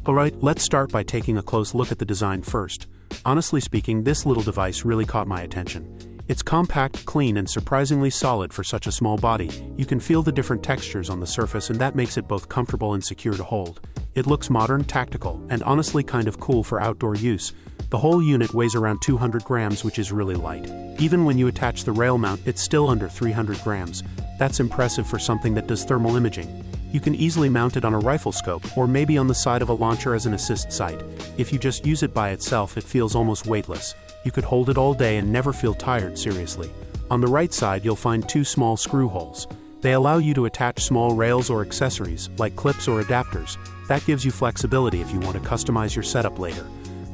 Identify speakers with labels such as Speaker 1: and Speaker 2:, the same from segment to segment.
Speaker 1: Alright, let's start by taking a close look at the design first. Honestly speaking, this little device really caught my attention. It's compact, clean, and surprisingly solid for such a small body. You can feel the different textures on the surface, and that makes it both comfortable and secure to hold. It looks modern, tactical, and honestly kind of cool for outdoor use. The whole unit weighs around 200 grams, which is really light. Even when you attach the rail mount, it's still under 300 grams. That's impressive for something that does thermal imaging. You can easily mount it on a rifle scope, or maybe on the side of a launcher as an assist sight. If you just use it by itself, it feels almost weightless. You could hold it all day and never feel tired, seriously. On the right side, you'll find two small screw holes. They allow you to attach small rails or accessories, like clips or adapters. That gives you flexibility if you want to customize your setup later.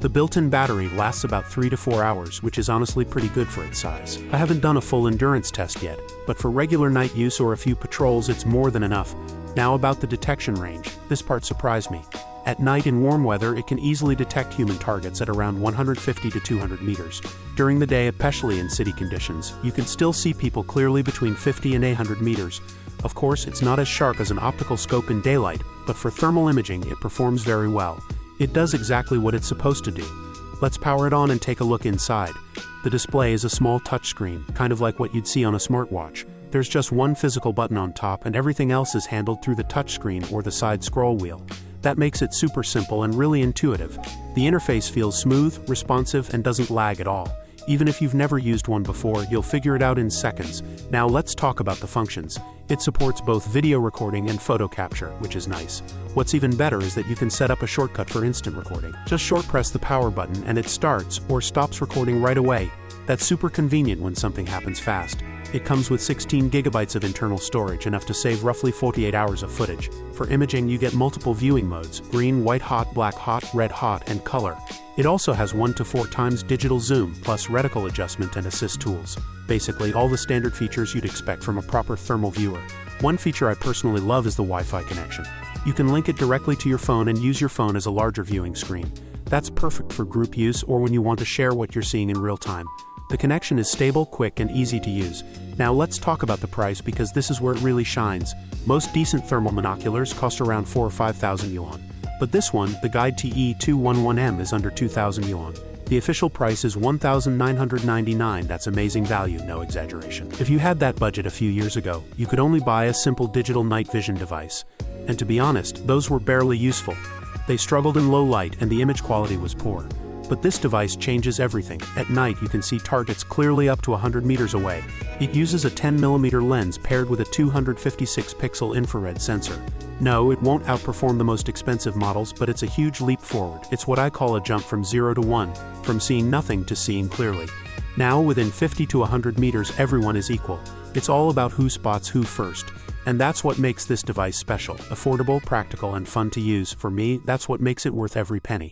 Speaker 1: The built-in battery lasts about 3 to 4 hours, which is honestly pretty good for its size. I haven't done a full endurance test yet, but for regular night use or a few patrols, it's more than enough. Now about the detection range, this part surprised me. At night in warm weather, it can easily detect human targets at around 150 to 200 meters. During the day, especially in city conditions, you can still see people clearly between 50 and 800 meters. Of course, it's not as sharp as an optical scope in daylight, but for thermal imaging, it performs very well. It does exactly what it's supposed to do. Let's power it on and take a look inside. The display is a small touchscreen, kind of like what you'd see on a smartwatch. There's just one physical button on top, and everything else is handled through the touchscreen or the side scroll wheel. That makes it super simple and really intuitive. The interface feels smooth, responsive, and doesn't lag at all. Even if you've never used one before, you'll figure it out in seconds. Now let's talk about the functions. It supports both video recording and photo capture, which is nice. What's even better is that you can set up a shortcut for instant recording. Just short press the power button and it starts or stops recording right away. That's super convenient when something happens fast. It comes with 16 gigabytes of internal storage, enough to save roughly 48 hours of footage. For imaging, you get multiple viewing modes: green, white hot, black hot, red hot, and color. It also has 1 to 4 times digital zoom, plus reticle adjustment and assist tools. Basically, all the standard features you'd expect from a proper thermal viewer. One feature I personally love is the Wi-Fi connection. You can link it directly to your phone and use your phone as a larger viewing screen. That's perfect for group use or when you want to share what you're seeing in real time. The connection is stable, quick, and easy to use. Now let's talk about the price, because this is where it really shines. Most decent thermal binoculars cost around 4,000 or 5,000 yuan. But this one, the Raider TE211M, is under 2,000 yuan. The official price is 1,999. That's amazing value, no exaggeration. If you had that budget a few years ago, you could only buy a simple digital night vision device. And to be honest, those were barely useful. They struggled in low light and the image quality was poor. But this device changes everything. At night, you can see targets clearly up to 100 meters away. It uses a 10mm lens paired with a 256-pixel infrared sensor. No, it won't outperform the most expensive models, but it's a huge leap forward. It's what I call a jump from 0 to 1, from seeing nothing to seeing clearly. Now, within 50 to 100 meters, everyone is equal. It's all about who spots who first. And that's what makes this device special. Affordable, practical, and fun to use. For me, that's what makes it worth every penny.